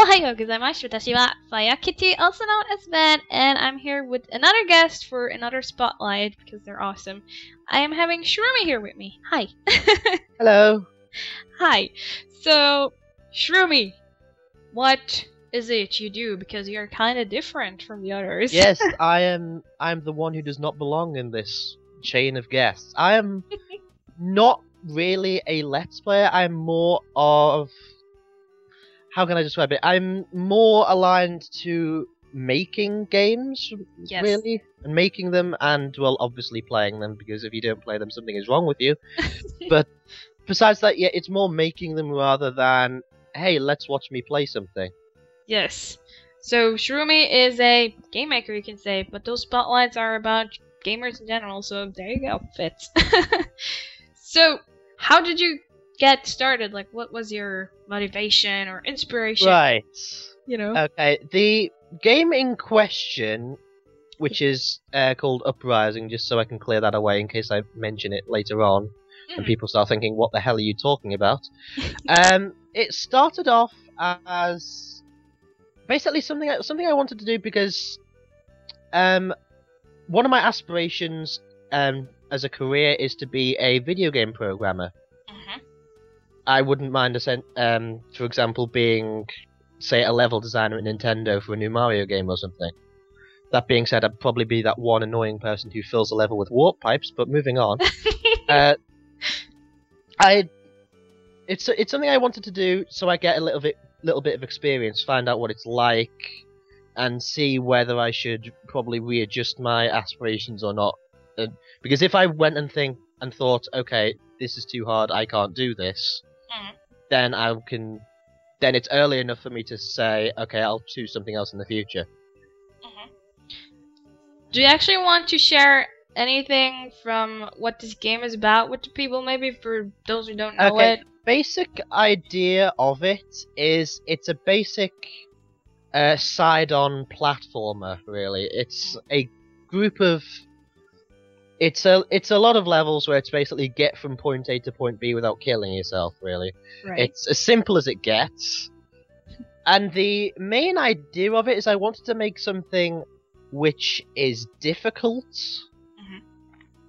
Hi gozaimasu. Watashi wa FiyahKitteh, also known as Ben, and I'm here with another guest for another spotlight because they're awesome. I am having Shroomy here with me. Hi. Hello. Hi. So, Shroomy, what is it you do? Because you're kind of different from the others. Yes, I'm the one who does not belong in this chain of guests. I am not really a Let's Player. I'm more of... How can I describe it? I'm more aligned to making games, Yes. really. And making them and, well, obviously playing them, because if you don't play them, something is wrong with you. But besides that, yeah, it's more making them rather than, hey, let's watch me play something. Yes. So, Shroomy is a game maker, you can say, but those spotlights are about gamers in general, so there you go, fits. So, how did you get started? Like, what was your motivation or inspiration? Right. You know? Okay, the game in question, which is called Uprising, just so I can clear that away in case I mention it later on, and people start thinking, what the hell are you talking about? It started off as basically something I wanted to do because one of my aspirations as a career is to be a video game programmer. I wouldn't mind, for example, being, say, a level designer at Nintendo for a new Mario game or something. That being said, I'd probably be that one annoying person who fills a level with warp pipes, but moving on. It's something I wanted to do so I get a little bit of experience, find out what it's like, and see whether I should probably readjust my aspirations or not. Because if I went and thought, okay, this is too hard, I can't do this, then then it's early enough for me to say, okay, I'll choose something else in the future. Do you actually want to share anything from what this game is about with the people, maybe for those who don't know it? Basic idea of it is it's a basic side-on platformer, really. It's a group of... It's a lot of levels where it's basically get from point A to point B without killing yourself, really. Right. It's as simple as it gets. And the main idea of it is I wanted to make something which is difficult,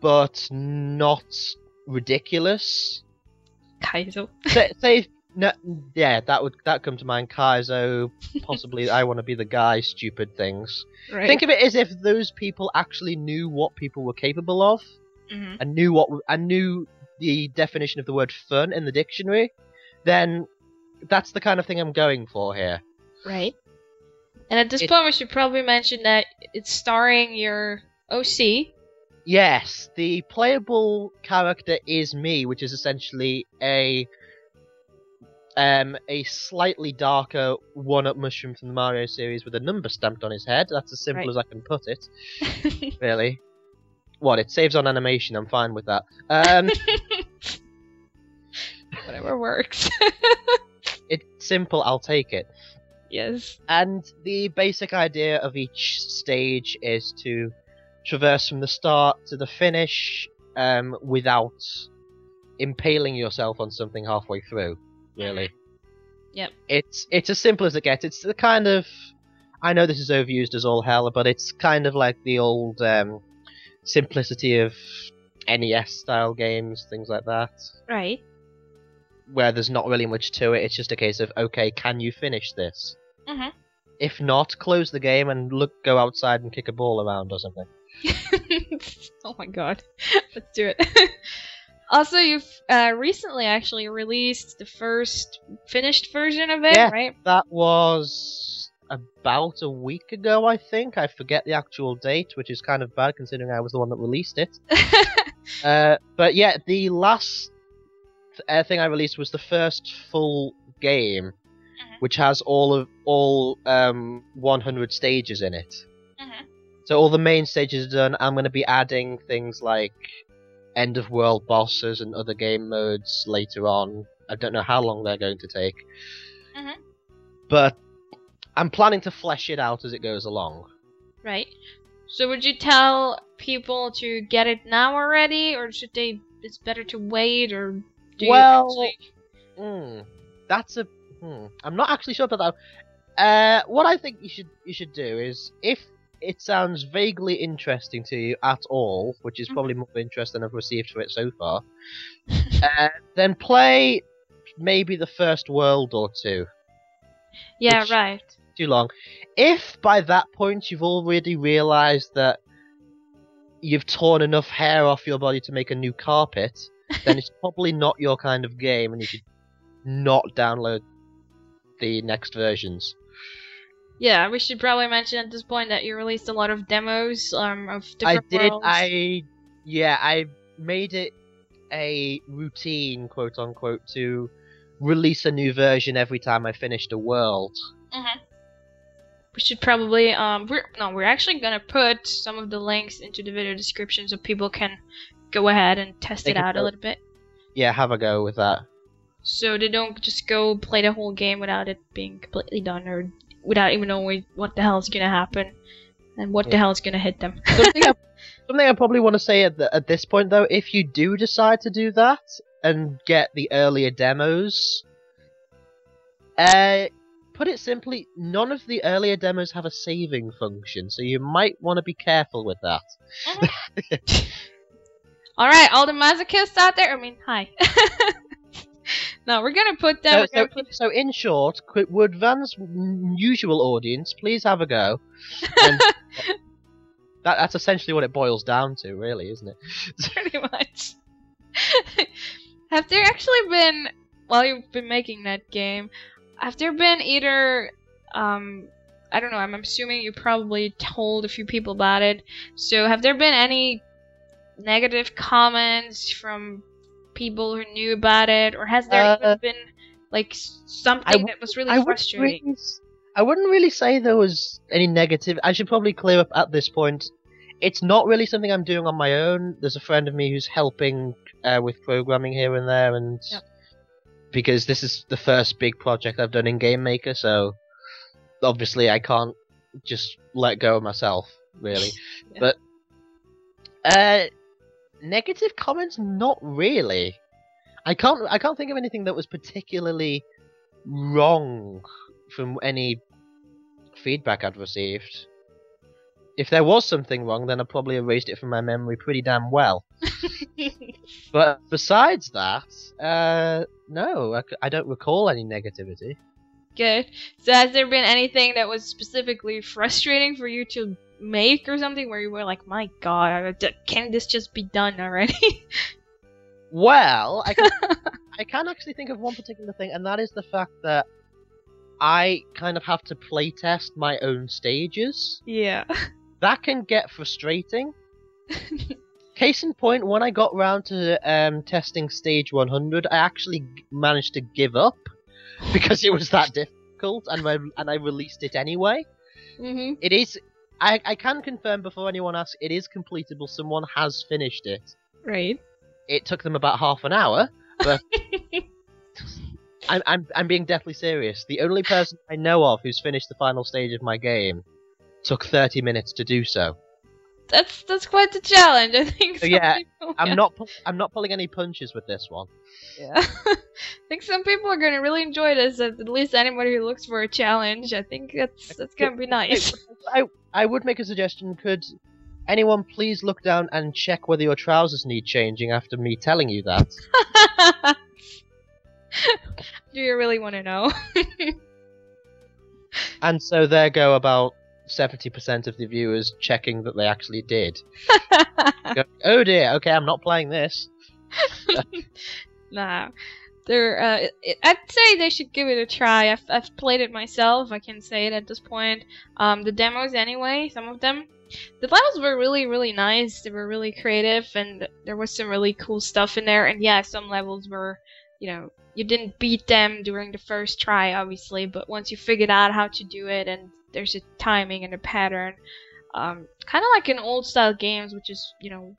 but not ridiculous. Kaizo. Say no, yeah, that come to mind. Kaizo, possibly I want to be the guy. Stupid things. Right. Think of it as if those people actually knew what people were capable of, and knew the definition of the word fun in the dictionary. Then that's the kind of thing I'm going for here. Right. And at this point, we should probably mention that it's starring your OC. Yes, the playable character is me, which is essentially a slightly darker one-up mushroom from the Mario series with a number stamped on his head. That's as simple as I can put it. Really. What, it saves on animation, I'm fine with that. Whatever works. It's simple, I'll take it. Yes. And the basic idea of each stage is to traverse from the start to the finish without impaling yourself on something halfway through, really. Yep. It's as simple as it gets. It's the kind of... I know this is overused as all hell, but it's kind of like the old simplicity of NES-style games, things like that. Right. Where there's not really much to it, it's just a case of, okay, can you finish this? If not, close the game and go outside and kick a ball around or something. Oh my god. Let's do it. Also, you've recently actually released the first finished version of it, right? That was about a week ago, I think. I forget the actual date, which is kind of bad considering I was the one that released it. But yeah, the last thing I released was the first full game, which has all 100 stages in it. So all the main stages are done. I'm going to be adding things like end of world bosses and other game modes later on. I don't know how long they're going to take. But I'm planning to flesh it out as it goes along. Right. So would you tell people to get it now already, or should they? It's better to wait, or do you actually... that's a. I'm not actually sure about that. What I think you should do is, if it sounds vaguely interesting to you at all, which is probably more interest than I've received for it so far, then play maybe the first world or two. Yeah, right. Too long. If by that point you've already realised that you've torn enough hair off your body to make a new carpet, then it's probably not your kind of game, and you should not download the next versions. Yeah, we should probably mention at this point that you released a lot of demos of different worlds. I made it a routine, quote unquote, to release a new version every time I finished a world. We should probably we're actually gonna put some of the links into the video description so people can go ahead and test it out a little bit. Yeah, have a go with that. So they don't just go play the whole game without it being completely done, or without even knowing what the hell is gonna happen and what the hell is gonna hit them. Something I probably want to say at this point, though, if you do decide to do that and get the earlier demos, put it simply, none of the earlier demos have a saving function, so you might want to be careful with that. Alright, all the masochists out there, hi. No, we're gonna put them. So in short, would Van's usual audience please have a go? And that's essentially what it boils down to, really, isn't it? Pretty much. Have there actually been, while you've been making that game, have there been either, I don't know, I'm assuming you probably told a few people about it, so have there been any negative comments from people who knew about it, or has there even been like something that was really frustrating? I wouldn't really say there was any negative. I should probably clear up at this point. It's not really something I'm doing on my own. There's a friend of me who's helping with programming here and there, and because this is the first big project I've done in Game Maker, so obviously I can't just let go of myself, really. But negative comments, not really. I can't think of anything that was particularly wrong from any feedback I'd received. If there was something wrong, then I probably erased it from my memory pretty damn well. But besides that, no, I don't recall any negativity. Good. So has there been anything that was specifically frustrating for you to make or something where you were like, my god, can't this just be done already? Well, I can actually think of one particular thing, and that is the fact that I kind of have to playtest my own stages. Yeah. That can get frustrating. Case in point, when I got round to testing stage 100, I actually managed to give up because it was that difficult, and I released it anyway. Mm-hmm. It is. I can confirm before anyone asks, it is completable. Someone has finished it. Right. It took them about half an hour, but I'm being deathly serious. The only person I know of who's finished the final stage of my game took 30 minutes to do so. That's quite the challenge, I think. So yeah, I'm not pulling any punches with this one. Yeah. I think some people are going to really enjoy this, at least anybody who looks for a challenge. I think that's going to be nice. I would make a suggestion. Could anyone please look down and check whether your trousers need changing after me telling you that? Do you really want to know? And so there go about 70% of the viewers checking that they actually did. Go, oh dear, okay, I'm not playing this. Nah. I'd say they should give it a try. I've played it myself, I can say it at this point. The demos anyway, some of them. The levels were really, really nice, they were really creative, and there was some really cool stuff in there. And yeah, some levels were, you didn't beat them during the first try, obviously, but once you figured out how to do it, and there's a timing and a pattern, kind of like in old style games, which is,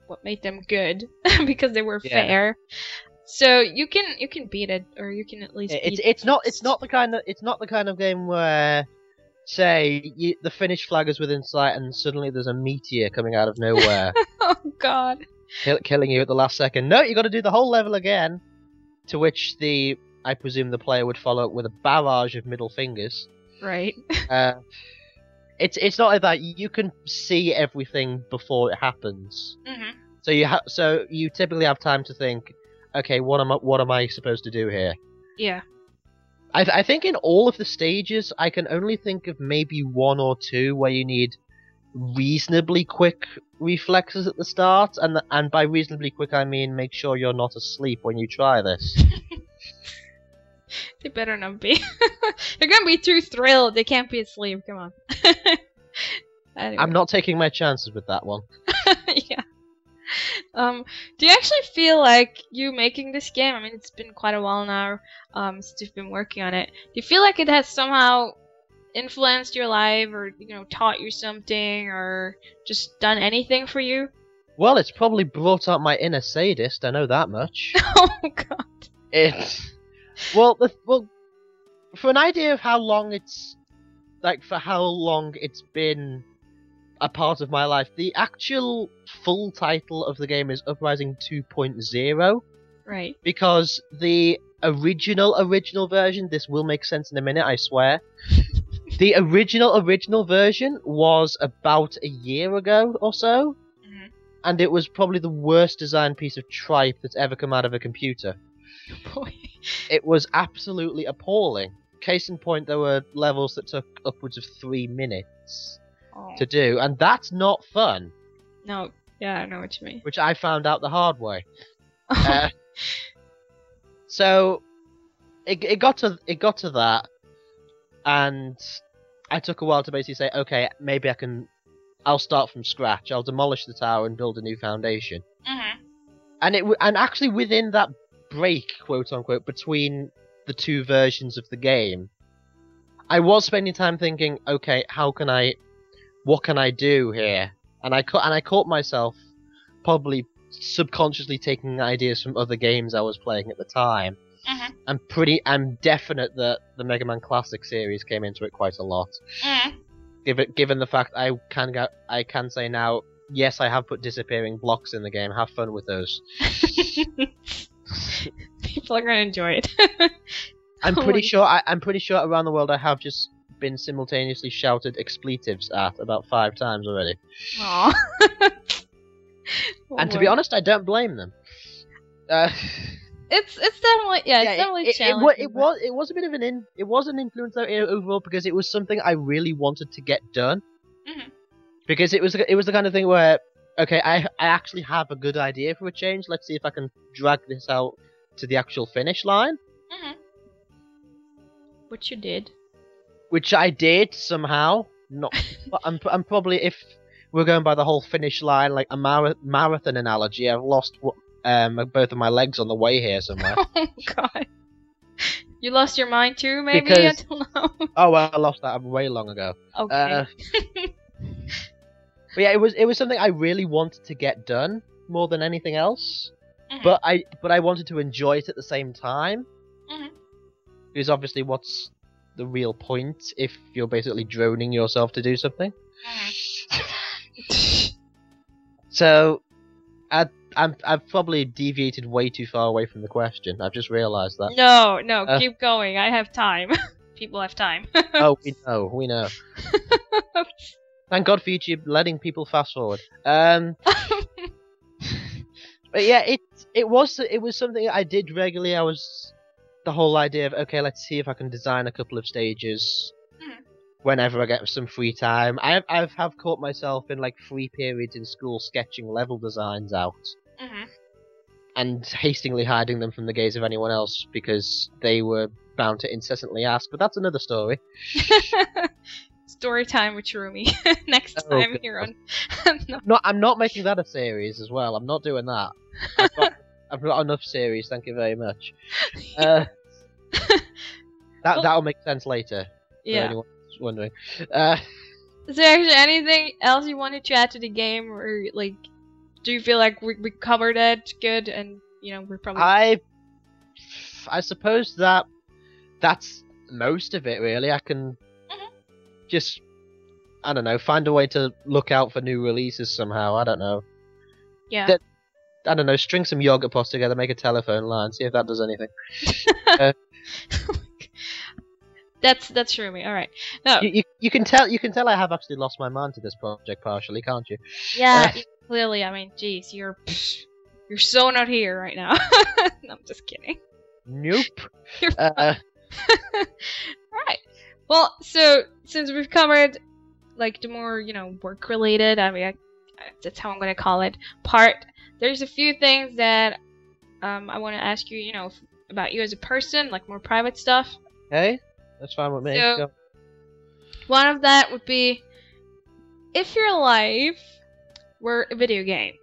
what made them good, because they were fair. So you can beat it, or you can at least. It's not the kind of game where, say, the finish flag is within sight, and suddenly there's a meteor coming out of nowhere. Oh God! Killing you at the last second. No, you got to do the whole level again. To which I presume the player would follow up with a barrage of middle fingers. Right. It's not like that. You can see everything before it happens. Mm-hmm. So you typically have time to think, okay, what am I supposed to do here? Yeah. I think in all of the stages, I can only think of maybe one or two where you need reasonably quick reflexes at the start, and by reasonably quick I mean make sure you're not asleep when you try this. They better not be. They're gonna be too thrilled. They can't be asleep. Come on. Anyway. I'm not taking my chances with that one. Yeah. Do you actually feel like you making this game? I mean, it's been quite a while now since you've been working on it. Do you feel like it has somehow influenced your life, or taught you something, or just done anything for you? Well, it's probably brought out my inner sadist. I know that much. Oh God. Well, for an idea of how long it's been a part of my life, the actual full title of the game is Uprising 2.0. Right. Because the original version, this will make sense in a minute, I swear. The original version was about a year ago or so, and it was probably the worst designed piece of tripe that's ever come out of a computer. Oh boy. It was absolutely appalling. Case in point, there were levels that took upwards of 3 minutes to do, and that's not fun. No, yeah, I know what you mean. Which I found out the hard way. Oh. So it got to that, and I took a while to basically say, okay, maybe I'll start from scratch. I'll demolish the tower and build a new foundation. Mm-hmm. And actually within that break, quote unquote, between the two versions of the game, I was spending time thinking, okay, what can I do here? And I caught myself probably subconsciously taking ideas from other games I was playing at the time. Mm-hmm. I'm definite that the Mega Man Classic series came into it quite a lot. Given the fact I can say now, yes, I have put disappearing blocks in the game. Have fun with those. People are gonna enjoy it. I'm pretty Holy- sure. I'm pretty sure around the world I have just been simultaneously shouted expletives at about 5 times already. Aw. And to be honest, I don't blame them. it's definitely it's definitely challenging. It was a bit of it was an influence overall because it was something I really wanted to get done. Mhm. Because it was the kind of thing where, okay, I actually have a good idea for a change. Let's see if I can drag this out to the actual finish line. Mhm. Which you did. Which I did somehow. Not. I'm probably, if we're going by the whole finish line, like a marathon analogy, I've lost both of my legs on the way here somewhere. Oh god. You lost your mind too, maybe? Because- I don't know. Oh well, I lost that way long ago. Okay. But yeah, it was something I really wanted to get done more than anything else. Mhm. But I wanted to enjoy it at the same time. Mhm. Because obviously, what's the real point if you're basically droning yourself to do something? So, I've probably deviated way too far away from the question. I've just realised that. No, keep going. I have time. People have time. Oh, we know. Thank God for YouTube letting people fast forward. But yeah, it was something I did regularly. I was the whole idea of, okay, let's see if I can design a couple of stages whenever I get some free time. I have caught myself in like free periods in school sketching level designs out and hastily hiding them from the gaze of anyone else because they were bound to incessantly ask. But that's another story. Story time with Rumi. Next Oh, time God. here on. No. No, I'm not making that a series as well. I'm not doing that. I've got enough series, thank you very much. That'll make sense later. For Yeah. anyone who's wondering. Is there actually anything else you wanted to add to the game, or like, do you feel like we covered it good, and we're probably I suppose that's most of it really. I can just, I don't know, find a way to look out for new releases somehow. I don't know. yeah. I don't know, string some yogurt pots together, make a telephone line, see if that does anything. That's Rumi. All right. No. You can tell I have actually lost my mind to this project partially, can't you? Yeah. Clearly, I mean, geez, you're so not here right now. No, I'm just kidding. Nope. You're right. Well, so since we've covered like the more work related, I mean, that's how I'm gonna call it, part. There's a few things that I want to ask you, about you as a person, like more private stuff. Okay, that's fine with me. So, Go. one of that would be, if your life were a video game,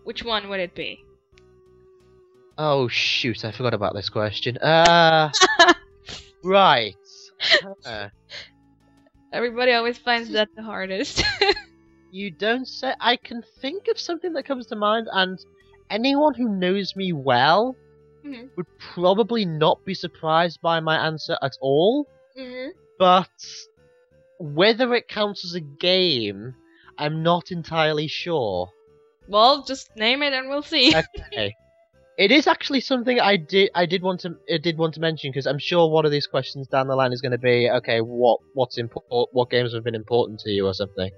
which one would it be? Oh shoot, I forgot about this question. Right. Everybody always finds that the hardest. You don't say. I can think of something that comes to mind, and anyone who knows me well Mhm. would probably not be surprised by my answer at all. Mhm. But whether it counts as a game, I'm not entirely sure. Well, just name it and we'll see. Okay. It is actually something I did want to mention, because I'm sure one of these questions down the line is going to be, okay, what games have been important to you or something.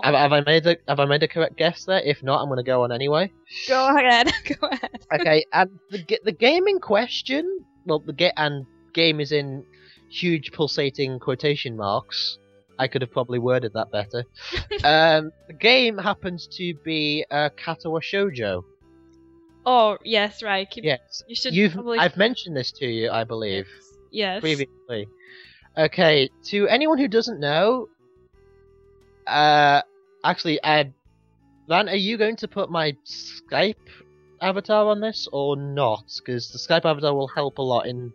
Have I made a correct guess there? If not, I'm going to go on anyway. Go ahead. Go ahead. Okay, and the game in question, well, game is in huge pulsating quotation marks. I could have probably worded that better. The game happens to be Katawa Shoujo. Oh, yes, right. Yes, You should I've mentioned this to you, I believe, Yes. previously. Okay, to anyone who doesn't know, actually, Van, are you going to put my Skype avatar on this or not? Because the Skype avatar will help a lot in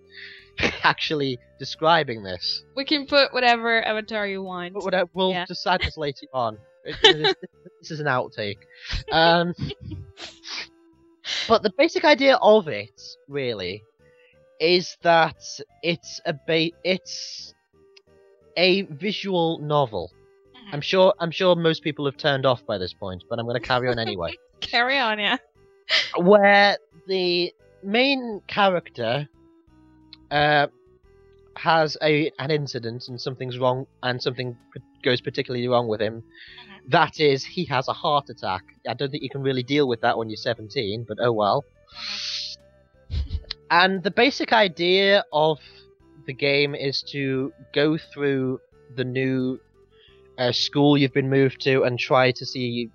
actually describing this. We can put whatever avatar you want. But we'll Yeah. decide this later on. This is an outtake. But the basic idea of it, really, is that it's a visual novel. Mhm. I'm sure most people have turned off by this point, but I'm going to carry on anyway. Carry on, yeah. Where the main character has an incident and something's wrong and something goes particularly wrong with him, that is, he has a heart attack. I don't think you can really deal with that when you're 17, but oh well. And the basic idea of the game is to go through the new school you've been moved to and try to see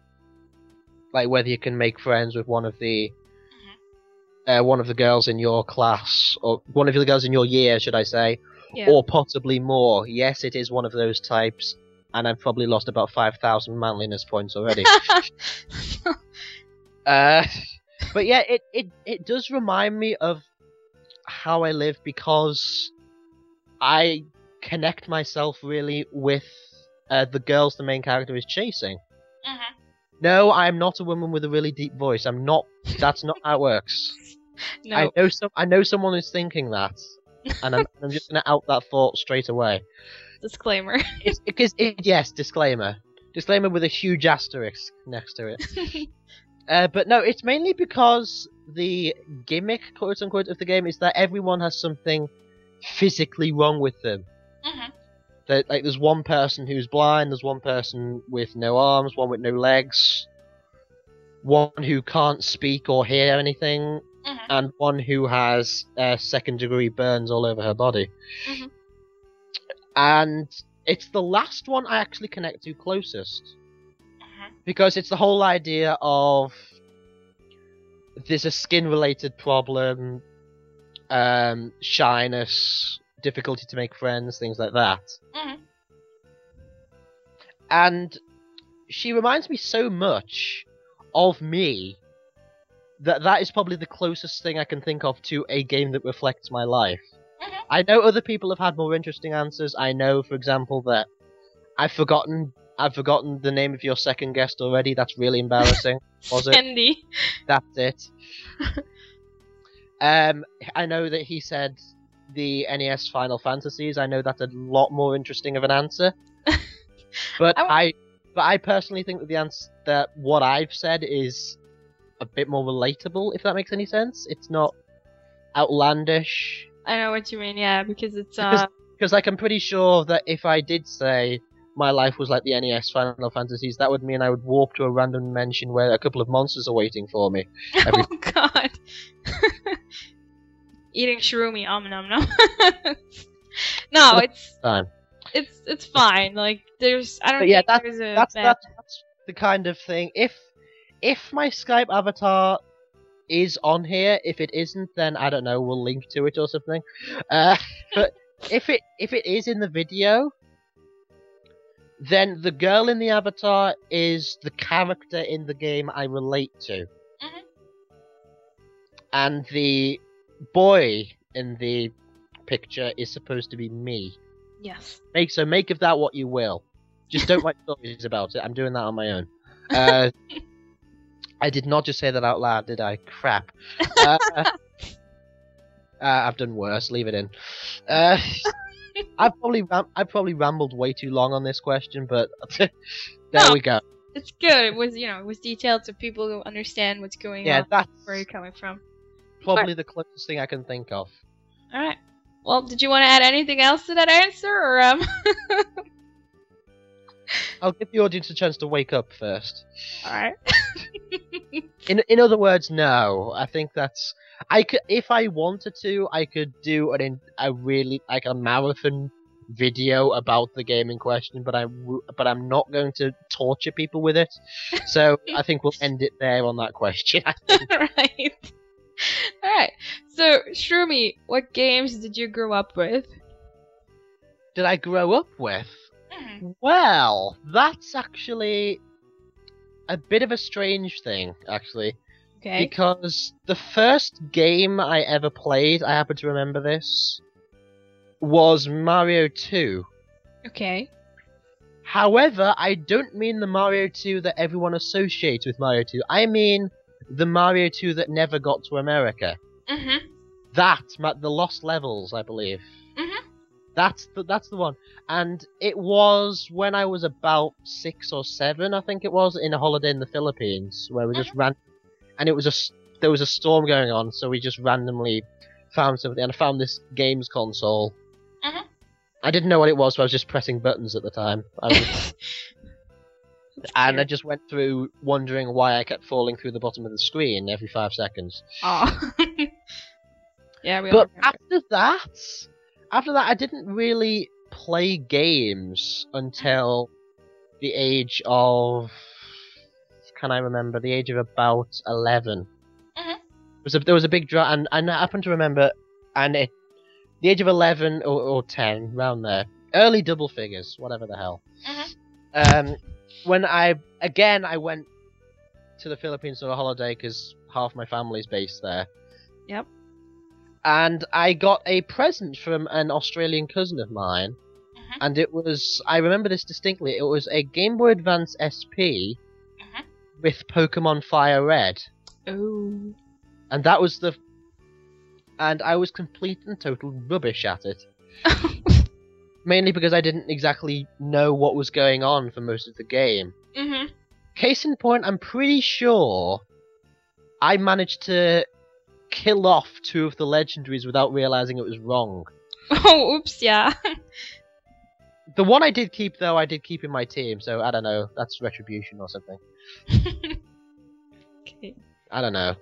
like whether you can make friends with one of the girls in your class, or one of the girls in your year, should I say, or possibly more. Yes, it is one of those types, and I've probably lost about 5,000 manliness points already. But yeah, it does remind me of how I live, because I connect myself really with the girls the main character is chasing. No, I'm not a woman with a really deep voice. I'm not. That's not how it works. No. I know someone who's thinking that, and I'm just gonna out that thought straight away. Disclaimer. Yes, disclaimer. Disclaimer with a huge asterisk next to it. But no, it's mainly because the gimmick, quote unquote, of the game is that everyone has something physically wrong with them. That, like, there's one person who's blind, there's one person with no arms, one with no legs, one who can't speak or hear anything, and one who has second-degree burns all over her body. And it's the last one I actually connect to closest. Because it's the whole idea of there's a skin-related problem, shyness, difficulty to make friends, things like that. And she reminds me so much of me that is probably the closest thing I can think of to a game that reflects my life. I know other people have had more interesting answers. I know, for example, that I've forgotten the name of your second guest already. That's really embarrassing. Was it? Andy. That's it. I know that he said the NES Final Fantasies. I know that's a lot more interesting of an answer. But I personally think that the answer, that what I've said is a bit more relatable, if that makes any sense. It's not outlandish. I know what you mean, yeah, because it's because like, I'm pretty sure that if I did say my life was like the NES Final Fantasies, that would mean I would warp to a random dimension where a couple of monsters are waiting for me. Oh god. Eating shroomie, nom nom. No, it's fine. It's fine. Like, there's I don't But yeah, think there's a that's the kind of thing. If my Skype avatar is on here, if it isn't, then I don't know, we'll link to it or something. But if it is in the video, then the girl in the avatar is the character in the game I relate to. And the boy in the picture is supposed to be me. Yes. Make of that what you will. Just don't write stories about it. I'm doing that on my own. I did not just say that out loud, did I? Crap. I've done worse. Leave it in. I've probably rambled way too long on this question, but there we go. It's good. It was detailed so people will understand what's going on. That's where you're coming from. Probably the closest thing I can think of. All right. Well, did you want to add anything else to that answer, or I'll give the audience a chance to wake up first. All right. In other words, no. I think that's if I wanted to, I could do a really like a marathon video about the game in question, but I'm not going to torture people with it. So I think we'll end it there on that question. Right. All right. So, Shroomy, what games did you grow up with? Did I grow up with? Well, that's actually a bit of a strange thing, actually. Okay. Because the first game I ever played, I happen to remember this, was Mario 2. Okay. However, I don't mean the Mario 2 that everyone associates with Mario 2. I mean the Mario 2 that never got to America. The Lost Levels, I believe. That's the one. And it was when I was about 6 or 7, I think it was, in a holiday in the Philippines, where we just ran, and there was a storm going on, so we just randomly found something, and I found this games console. Mhm. I didn't know what it was, so I was just pressing buttons at the time. And I just went through wondering why I kept falling through the bottom of the screen every 5 seconds. Oh. Yeah, we all But remember. after that, I didn't really play games until the age of... Can I remember? The age of about 11. Mhm. There was a big draw, and I happen to remember, the age of 11 or 10, round there. Early double figures, whatever the hell. Mhm. When I went to the Philippines on a holiday because half my family's based there. Yep. And I got a present from an Australian cousin of mine, Mhm. and it was, I remember this distinctly, it was a Game Boy Advance SP Mhm. with Pokemon Fire Red. Oh. And I was complete and total rubbish at it. Mainly because I didn't exactly know what was going on for most of the game. Mhm. Case in point, I'm pretty sure I managed to kill off 2 of the legendaries without realizing it was wrong. Oh, oops, yeah. The one I did keep, though, I did keep in my team, so I don't know, that's retribution or something. Okay. I don't know.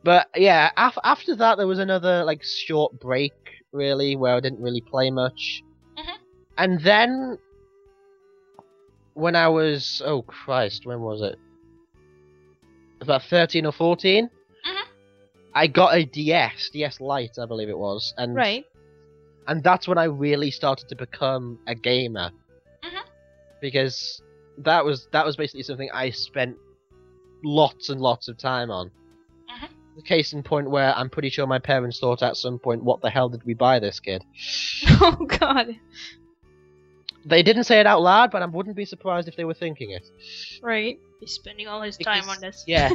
But yeah, after that there was another like short break, really, where I didn't really play much. Mhm. And then, when I was, oh Christ, when was it? About 13 or 14? Mhm. I got a DS Lite, I believe it was. And Right. And that's when I really started to become a gamer. Mhm. Because that was basically something I spent lots and lots of time on. Mhm. The case in point where I'm pretty sure my parents thought at some point, what the hell did we buy this kid? Oh god. They didn't say it out loud, but I wouldn't be surprised if they were thinking it. Right. He's spending all his time on this. Yeah,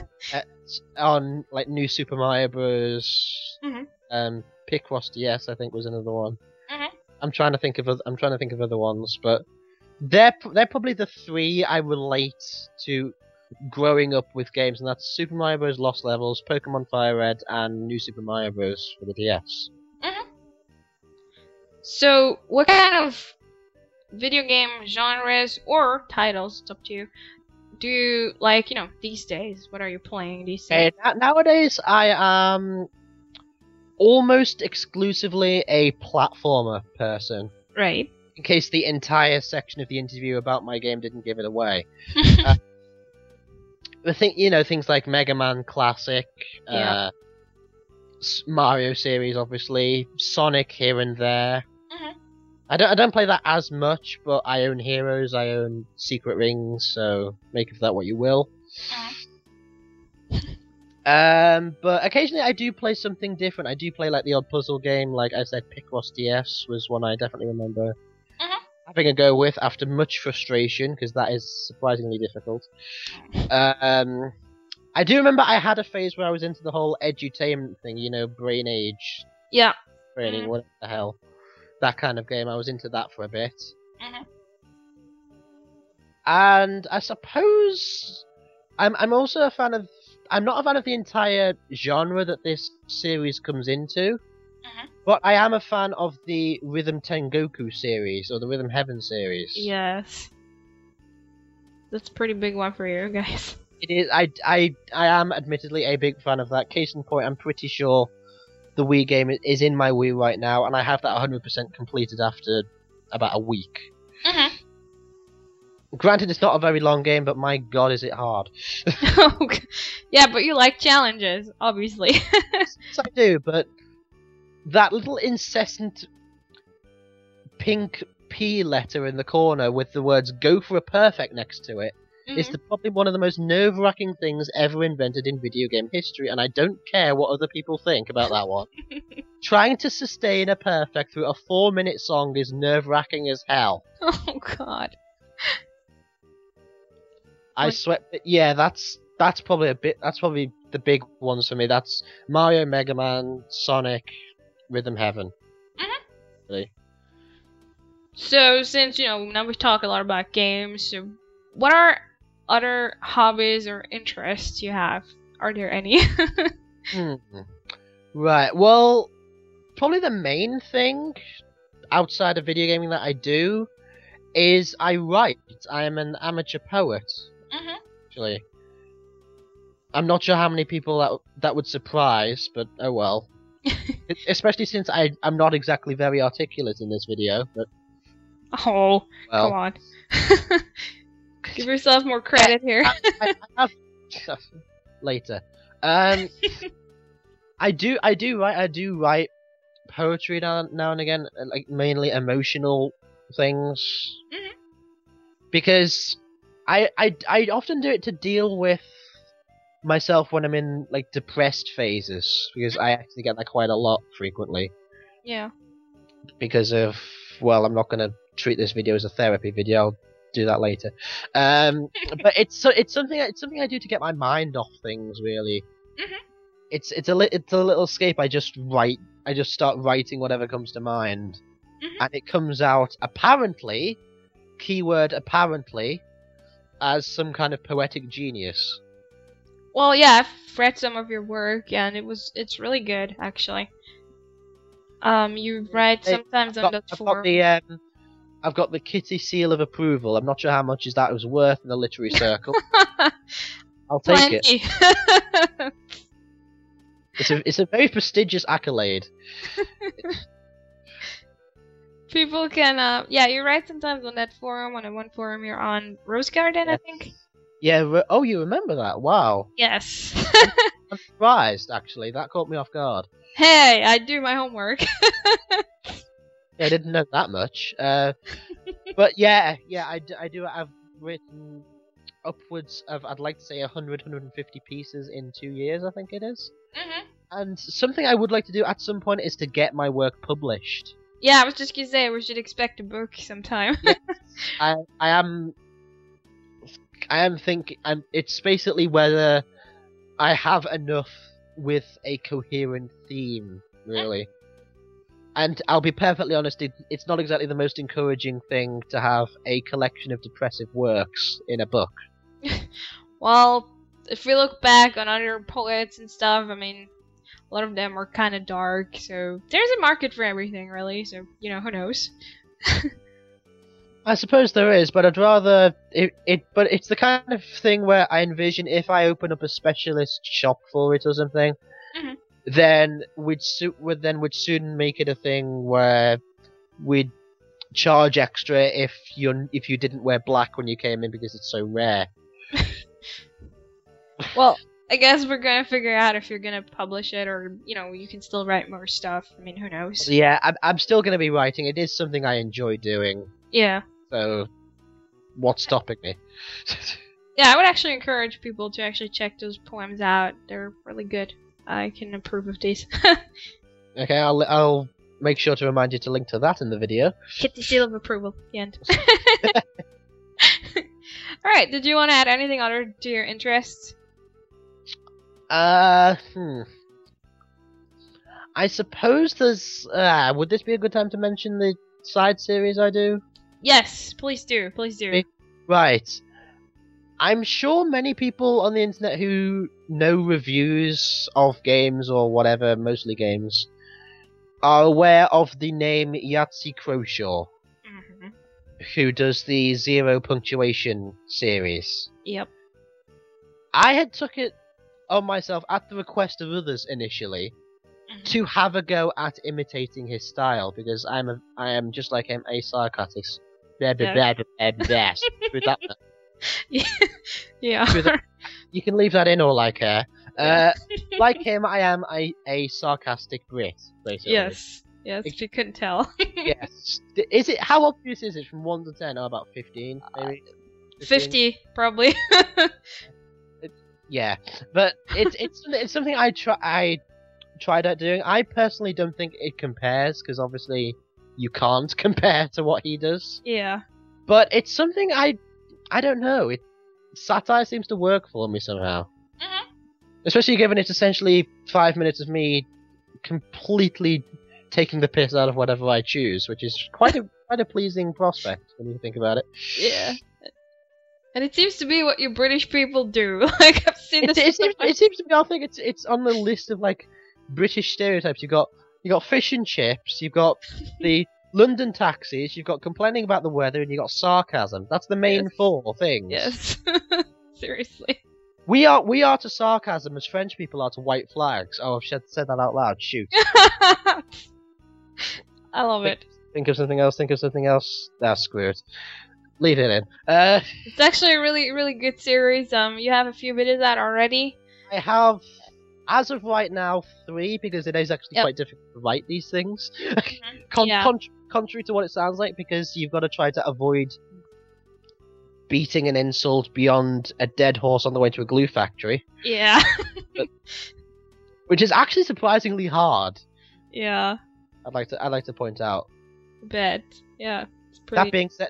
on like New Super Mario Bros. Mhm. Picross DS, I think was another one. Mhm. I'm trying to think of other ones, but they're probably the 3 I relate to growing up with games, and that's Super Mario Bros. Lost Levels, Pokemon Fire Red, and New Super Mario Bros. For the DS. Mhm. So, what kind of video game genres or titles, it's up to you, do you like, these days? What are you playing these days? Nowadays, I am almost exclusively a platformer person. Right. In case the entire section of the interview about my game didn't give it away. Things like Mega Man Classic, Yeah. Mario series, obviously, Sonic here and there. Mhm. I don't play that as much, but I own Heroes, I own Secret Rings, so make of that what you will. But occasionally I do play something different. I do play like the odd puzzle game, like I said, Picross DS was one I definitely remember having a go with after much frustration, because that is surprisingly difficult. I do remember I had a phase where I was into the whole edutainment thing, brain age Yeah. training, what the hell. That kind of game, I was into that for a bit. And I suppose I'm also a fan of... I'm not a fan of the entire genre that this series comes into, but I am a fan of the Rhythm Tengoku series, or the Rhythm Heaven series. Yes. That's a pretty big one for you guys. It is. I am admittedly a big fan of that. Case in point, I'm pretty sure the Wii game is in my Wii right now, and I have that 100% completed after about a week. Granted, it's not a very long game, but my god, is it hard. Yeah, but you like challenges, obviously. Yes, I do, but that little incessant pink P letter in the corner with the words "Go for a perfect" next to it is probably one of the most nerve-wracking things ever invented in video game history, and I don't care what other people think about that one. Trying to sustain a perfect through a 4-minute song is nerve-wracking as hell. Oh god. I swear, yeah, that's probably the big ones for me. That's Mario, Mega Man, Sonic, Rhythm Heaven. Really. So, since, now we've talked a lot about games, so what are other hobbies or interests you have? Are there any? Right, well, probably the main thing outside of video gaming that I do is I write. I am an amateur poet. Actually, I'm not sure how many people that would surprise, but oh well. Especially since I'm not exactly very articulate in this video, but Oh, well. come on. Give yourself more credit here. I have later. I do write poetry now and again, like mainly emotional things. Because I often do it to deal with myself when I'm in like depressed phases, because I actually get that quite a lot frequently. Yeah. Because of, well, I'm not gonna treat this video as a therapy video. I'll do that later. But it's something I do to get my mind off things. Really, it's a little escape. I just start writing whatever comes to mind, and it comes out apparently, keyword apparently, as some kind of poetic genius. Well, yeah, I've read some of your work, and it's really good, actually. You write sometimes on that forum. I've got the Kitty seal of approval. I'm not sure how much that was worth in the literary circle. I'll take it. It's a very prestigious accolade. People can, yeah, you write sometimes on that forum. On one forum you're on, Rose Garden, I think. Yeah. Oh, you remember that? Wow. Yes. I'm surprised. Actually, that caught me off guard. Hey, I do my homework. Yeah, I didn't know that much. But yeah, I do. I've written upwards of, I'd like to say, 150 pieces in 2 years, I think it is. And something I would like to do at some point is to get my work published. Yeah, I was just gonna say, we should expect a book sometime. Yes, I am thinking. It's basically whether I have enough with a coherent theme, really. And I'll be perfectly honest, it's not exactly the most encouraging thing to have a collection of depressive works in a book. Well, if we look back on other poets and stuff, I mean, a lot of them are kind of dark, so there's a market for everything, really, so, you know, who knows? I suppose there is, but I'd rather but it's the kind of thing where I envision if I open up a specialist shop for it or something, then we'd soon make it a thing where we'd charge extra if you didn't wear black when you came in because it's so rare. Well, I guess we're gonna figure out if you're gonna publish it, or, you know, you can still write more stuff. I mean, who knows? Yeah, I'm still gonna be writing. It is something I enjoy doing. Yeah. So, what's stopping me? Yeah, I would actually encourage people to actually check those poems out. They're really good. I can approve of these. Okay, I'll make sure to remind you to link to that in the video. Hit the seal of approval. The end. Alright, did you want to add anything other to your interests? I suppose there's... would this be a good time to mention the side series I do? Yes, please do. Please do. Right. I'm sure many people on the internet who know reviews of games or whatever, mostly games, are aware of the name Yahtzee Croshaw, who does the Zero Punctuation series. Yep. I had took it on myself at the request of others initially to have a go at imitating his style, because I am just like him, a sarcastic. With that. Yeah. You can leave that in all I care. Like him, I am a sarcastic Brit, basically. Yes. Yes, if you couldn't tell. Yes. Is it? How obvious is it from 1 to 10? Oh, about 15, maybe. 50, probably. Yeah, but it's something I tried out doing. I personally don't think it compares, because obviously you can't compare to what he does. Yeah. But it's something I don't know. Satire seems to work for me somehow. Especially given it's essentially 5 minutes of me completely taking the piss out of whatever I choose, which is quite a pleasing prospect when you think about it. Yeah. And it seems to be what you British people do. Like, I've seen this. It seems to be. I think it's on the list of like British stereotypes. You got you got fish and chips, you've got the London taxis, you've got complaining about the weather, and you've got sarcasm. That's the main four things. Yes. Seriously. We are to sarcasm as French people are to white flags. Oh, I've said that out loud. Shoot. I love it. Think of something else. Ah, screw it. Leave it in. It's actually a really, really good series. You have a few videos out already. I have, as of right now, 3, because it is actually quite difficult to write these things. Contrary to what it sounds like, because you've got to try to avoid beating an insult beyond a dead horse on the way to a glue factory. Yeah. Which is actually surprisingly hard. Yeah. I'd like to point out. I bet. Yeah. It's pretty...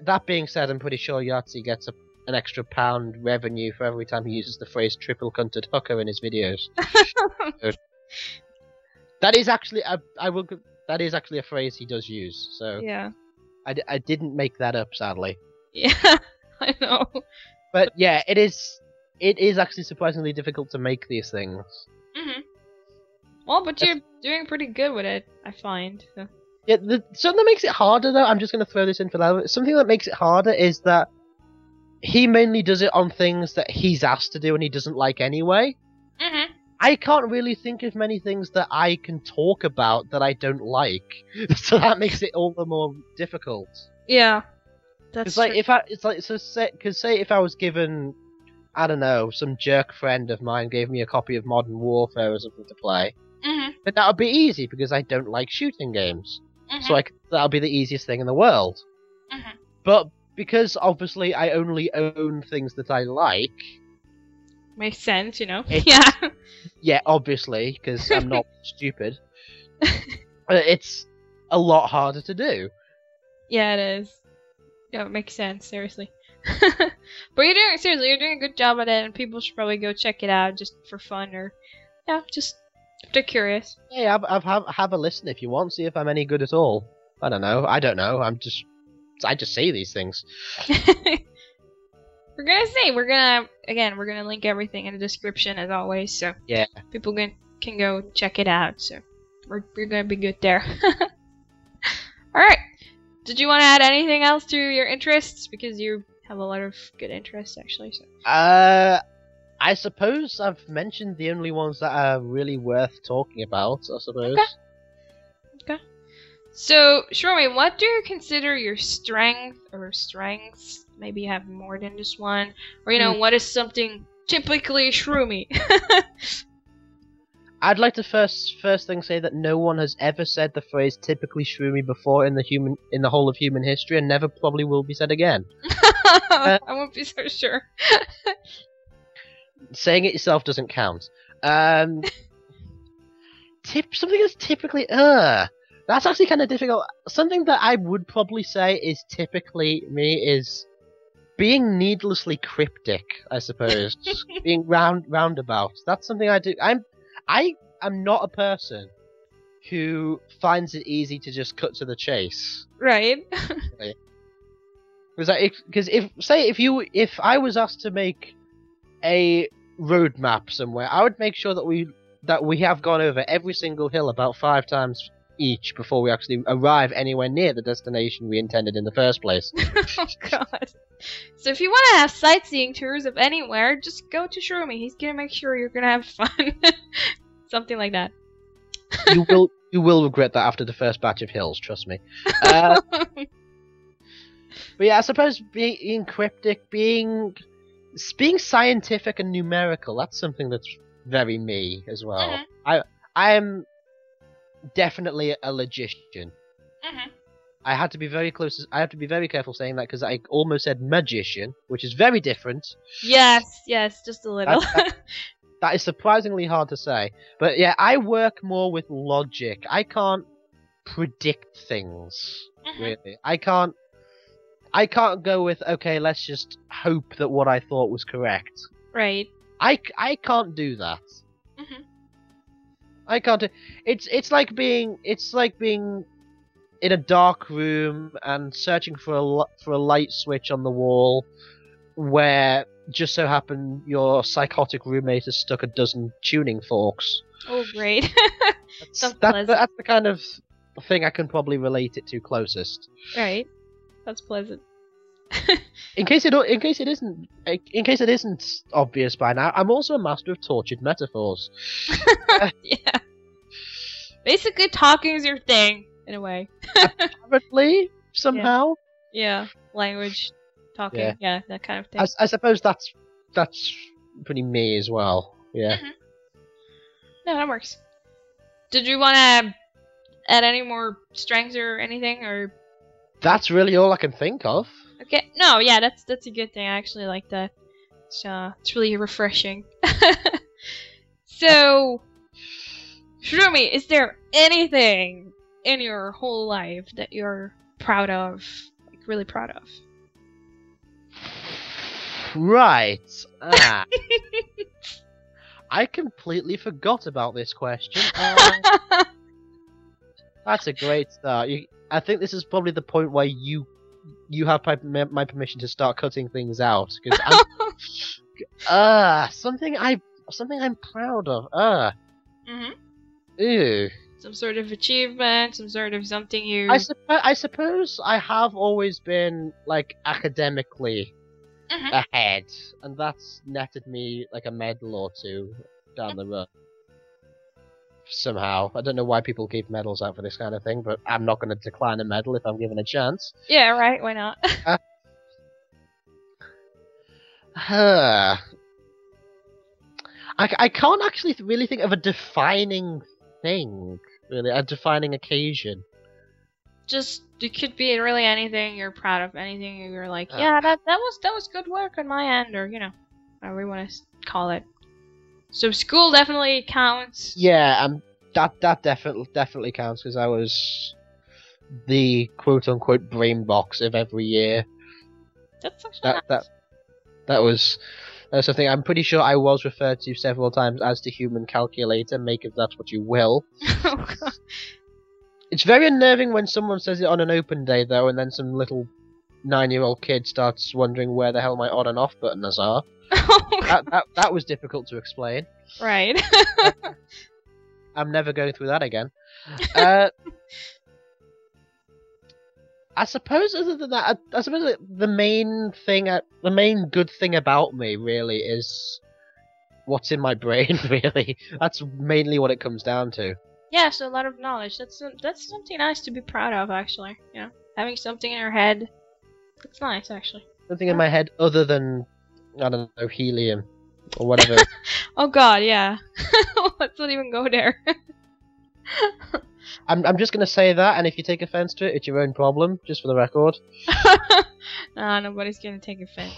That being said, I'm pretty sure Yahtzee gets an extra £1 revenue for every time he uses the phrase "triple cunted hooker" in his videos. So, that is actually that is actually a phrase he does use. So yeah. I didn't make that up, sadly. Yeah, I know. But yeah, it is actually surprisingly difficult to make these things. Well, but you're doing pretty good with it, I find. So. Yeah, something that makes it harder, though, I'm just going to throw this in for that. Something that makes it harder is that he mainly does it on things that he's asked to do and he doesn't like anyway. I can't really think of many things that I can talk about that I don't like, so that makes it all the more difficult. Yeah, that's like say if I was given, I don't know, some jerk friend of mine gave me a copy of Modern Warfare or something to play, then that would be easy because I don't like shooting games. So that would be the easiest thing in the world. But because obviously I only own things that I like. Makes sense, you know. Yeah, obviously, because I'm not stupid. It's a lot harder to do. Yeah, it is. Yeah, it makes sense, seriously. But you're doing a good job at it, and people should probably go check it out just for fun, or just if they're curious. Yeah, have a listen if you want, see if I'm any good at all. I don't know. I just say these things. We're gonna link everything in the description as always, so yeah, people can go check it out. So we're gonna be good there. All right. Did you want to add anything else to your interests? Because you have a lot of good interests, actually. So. I suppose I've mentioned the only ones that are really worth talking about. I suppose. Okay. So, Shromi, what do you consider your strength or strengths? Maybe you have more than just one. Or, what is something typically Shroomy? I'd like to first thing say that no one has ever said the phrase "typically Shroomy" before in the whole of human history, and never probably will be said again. I won't be so sure. Saying it yourself doesn't count. Something that's typically that's actually kind of difficult. Something that I would probably say is typically me is being needlessly cryptic, I suppose. Being roundabout. That's something I do. I am not a person who finds it easy to just cut to the chase. Right. Because if I was asked to make a roadmap somewhere, I would make sure that we have gone over every single hill about 5 times each before we actually arrive anywhere near the destination we intended in the first place. Oh god. So if you want to have sightseeing tours of anywhere, just go to Shroomy. He's gonna make sure you're gonna have fun. Something like that. You will regret that after the first batch of hills, trust me. But yeah, I suppose being cryptic, being scientific and numerical, that's something that's very me as well. I am definitely a logician. I had to be very careful saying that because I almost said magician, which is very different. Yes, just a little. That is surprisingly hard to say. But yeah, I work more with logic. I can't predict things, really. I can't go with, okay, let's just hope that what I thought was correct. Right. I can't do that. I can't. It's like being in a dark room and searching for a light switch on the wall, where just so happen your psychotic roommate has stuck a dozen tuning forks. Oh, great. Sounds pleasant. That's the kind of thing I can probably relate it to closest. Right. That's pleasant. In case it isn't obvious by now, I'm also a master of tortured metaphors. Yeah. Basically, talking is your thing, in a way. Apparently, somehow. Yeah. Language, talking, yeah, that kind of thing. I suppose that's pretty me as well. Yeah. Mm-hmm. No, that works. Did you want to add any more strengths or anything, or? That's really all I can think of. Okay. No, yeah, that's a good thing. I actually like that. It's really refreshing. So, Shroomy, is there anything in your whole life that you're proud of, like really proud of? Right. I completely forgot about this question. That's a great start. I think this is probably the point where you have my permission to start cutting things out, because something I'm proud of. Ew. Some sort of achievement, some sort of something you. I suppose I have always been like academically ahead, and that's netted me like a medal or two down the road. Somehow, I don't know why people give medals out for this kind of thing, but I'm not going to decline a medal if I'm given a chance. Yeah, right. Why not? I can't actually really think of a defining thing, really, a defining occasion. Just it could be really anything you're proud of, anything you're like, yeah, that was good work on my end, or however you want to call it. So school definitely counts. Yeah, that definitely counts, because I was the quote unquote brain box of every year. That's actually nice. That was something I'm pretty sure I was referred to several times as the human calculator. Make of that what you will. Oh, God. It's very unnerving when someone says it on an open day, though, and then some little 9-year-old kid starts wondering where the hell my on and off buttons are. That was difficult to explain. Right. I'm never going through that again. I suppose other than that, I suppose the main good thing about me really is what's in my brain. Really, that's mainly what it comes down to. Yeah, so a lot of knowledge. That's something nice to be proud of, actually. Having something in your head. That's nice, actually. Something in my head other than, I don't know, helium or whatever. Oh God, yeah. Let's not even go there. I'm just gonna say that, and if you take offense to it, it's your own problem. Just for the record. Nah, nobody's gonna take offense.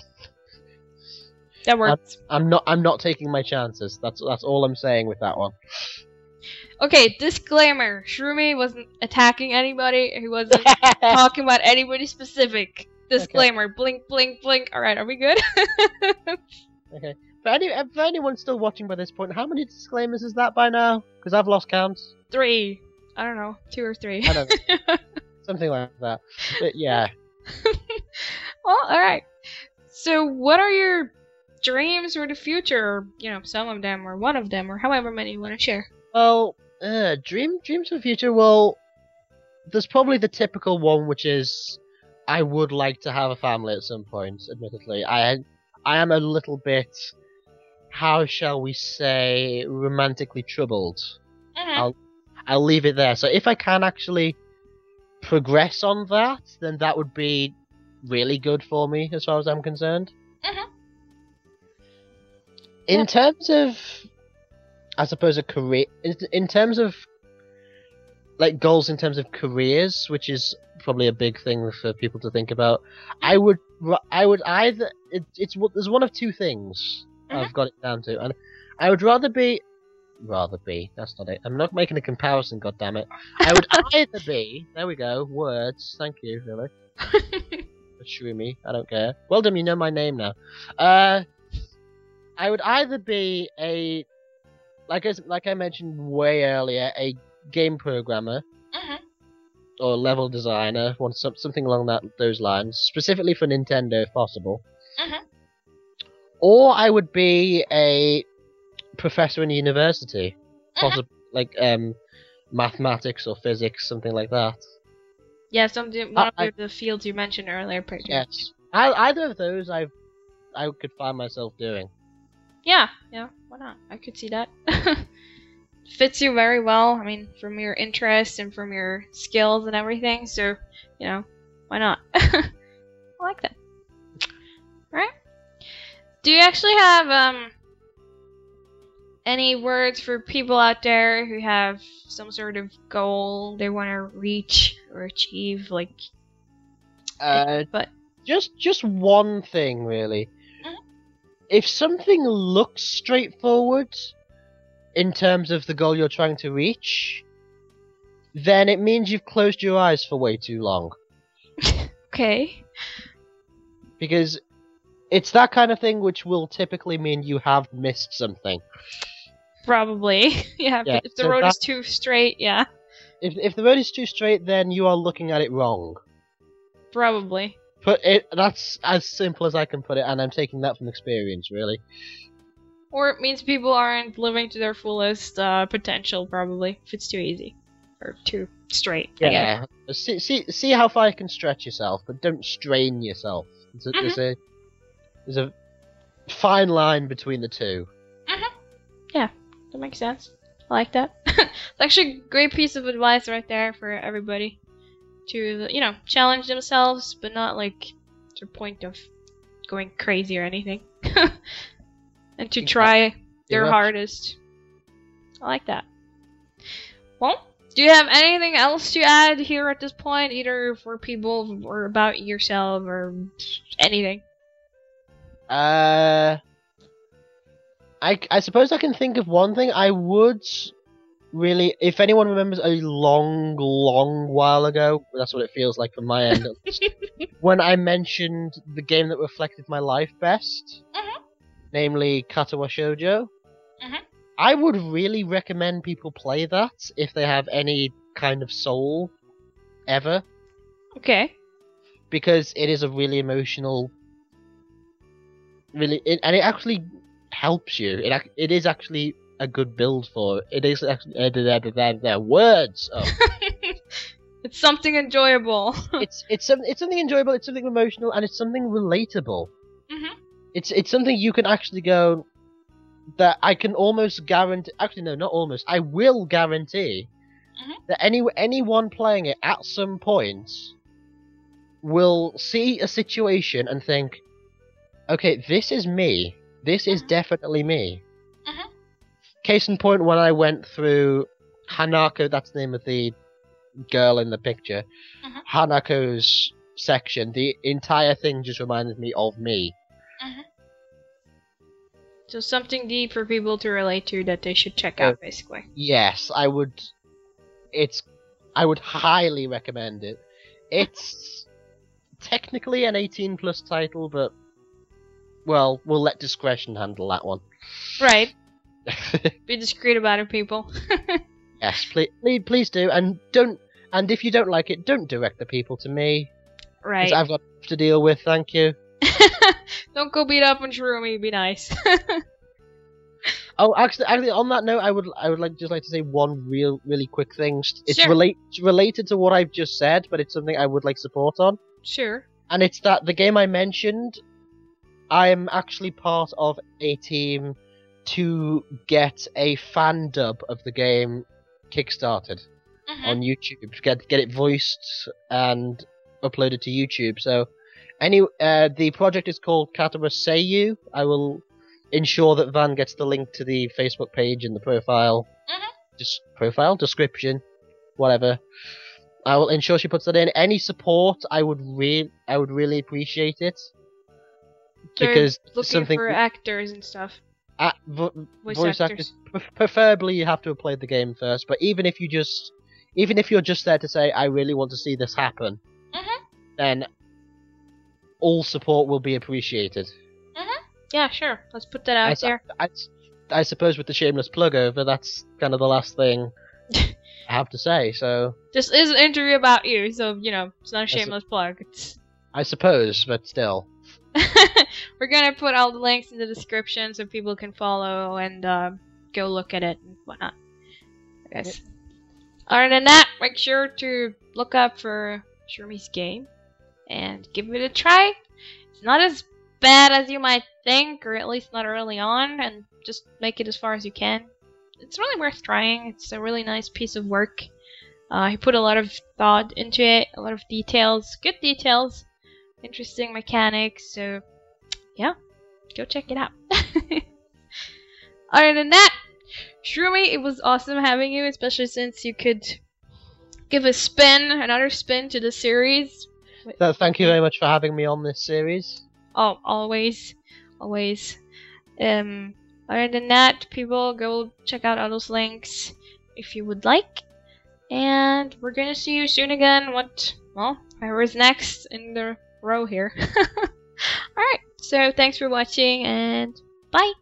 That works. I'm not taking my chances. That's all I'm saying with that one. Okay, disclaimer. Shroomy wasn't attacking anybody. He wasn't talking about anybody specific. Disclaimer. Okay. Blink, blink, blink. Alright, are we good? Okay. For anyone still watching by this point, how many disclaimers is that by now? Because I've lost count. 3. I don't know. 2 or 3. I don't know. Something like that. But yeah. Well, alright. So, what are your dreams for the future? Some of them, or one of them, or however many you want to share. Well, dreams for the future, well, there's probably the typical one, which is I would like to have a family at some point, admittedly. I am a little bit, how shall we say, romantically troubled. I'll leave it there. So if I can actually progress on that, then that would be really good for me, as far as I'm concerned. In terms of, I suppose, a career, in terms of like goals in terms of careers, which is probably a big thing for people to think about. I would either there's one of two things I've got it down to, and I would rather be that's not it. I'm not making a comparison. God damn it! I would either be there we go words. Thank you, really. Shroomy, I don't care. Well done, you know my name now. I would either be a like I mentioned way earlier, a game programmer or level designer, something along those lines, specifically for Nintendo if possible. Or I would be a professor in a university, mathematics or physics, something like that. Yeah, one of the fields you mentioned earlier, pretty much. Yes. Either of those I could find myself doing. Yeah, why not? I could see that. Fits you very well, I mean, from your interests and from your skills and everything, so, why not? I like that. Right? Do you actually have, any words for people out there who have some sort of goal they want to reach or achieve, like... Just one thing, really. If something looks straightforward in terms of the goal you're trying to reach, then it means you've closed your eyes for way too long. Okay. Because it's that kind of thing which will typically mean you have missed something. Probably. Yeah, if the road is too straight, yeah. If the road is too straight, then you are looking at it wrong. Probably. But that's as simple as I can put it, and I'm taking that from experience, really. Or it means people aren't living to their fullest potential, probably, if it's too easy. Or too straight. Yeah. See how far you can stretch yourself, but don't strain yourself. There's a fine line between the two. Yeah, that makes sense. I like that. It's actually a great piece of advice right there for everybody. To, challenge themselves, but not, like, to the point of going crazy or anything. And to try their hardest. I like that. Well, do you have anything else to add here at this point? Either for people or about yourself or anything? I suppose I can think of one thing. I would... Really, if anyone remembers a long, long while ago, that's what it feels like from my end, when I mentioned the game that reflected my life best, namely Katawa Shoujo, I would really recommend people play that if they have any kind of soul, ever. Okay. Because it is a really emotional, and it actually helps you. It is actually a good build for it. It is actually their words. Oh. It's something enjoyable. it's something enjoyable. It's something emotional, and it's something relatable. It's something you can actually go. That I can almost guarantee. Actually, no, not almost. I will guarantee that anyone playing it at some point will see a situation and think, "Okay, this is me. This is definitely me." Case in point, when I went through Hanako, that's the name of the girl in the picture, Hanako's section, the entire thing just reminded me of me. So something deep for people to relate to that they should check out, basically. Yes, I would highly recommend it. It's technically an 18+ title, but, well, we'll let discretion handle that one. Right. Be discreet about it, people. Yes, please do, and don't. And if you don't like it, don't direct the people to me. Right. 'Cause I've got to deal with. Thank you. Don't go beat up on Shirumi. Be nice. Oh, actually, on that note, I would like to say one really quick thing. It's Sure. related to what I've just said, but it's something I would like support on. Sure. And it's that the game I mentioned, I am actually part of a team to get a fan dub of the game kickstarted on YouTube. Get it voiced and uploaded to YouTube. So, the project is called Katawa Seiyu. I will ensure that Van gets the link to the Facebook page and the profile, description, whatever. I will ensure she puts that in. Any support, I would really appreciate it. Because looking something for actors and stuff. Voice actors. Preferably, you have to have played the game first. But even if you're just there to say, "I really want to see this happen," then all support will be appreciated. Yeah, sure. Let's put that out there. I suppose with the shameless plug over, that's kind of the last thing I have to say. So this is an interview about you, so it's not a shameless plug. It's... I suppose, but still. We're gonna put all the links in the description so people can follow and go look at it and whatnot. I guess. Other than that, make sure to look up for Shroome's game and give it a try. It's not as bad as you might think, or at least not early on, and just make it as far as you can. It's really worth trying. It's a really nice piece of work. He put a lot of thought into it, a lot of details, good details, interesting mechanics, so yeah, go check it out. Other than that, Shroomy, it was awesome having you, especially since you could give another spin to the series. So thank you very much for having me on this series. Oh, always. Other than that, people, go check out all those links if you would like. And we're gonna see you soon again. Whoever's next in the row here. Alright, so thanks for watching and bye!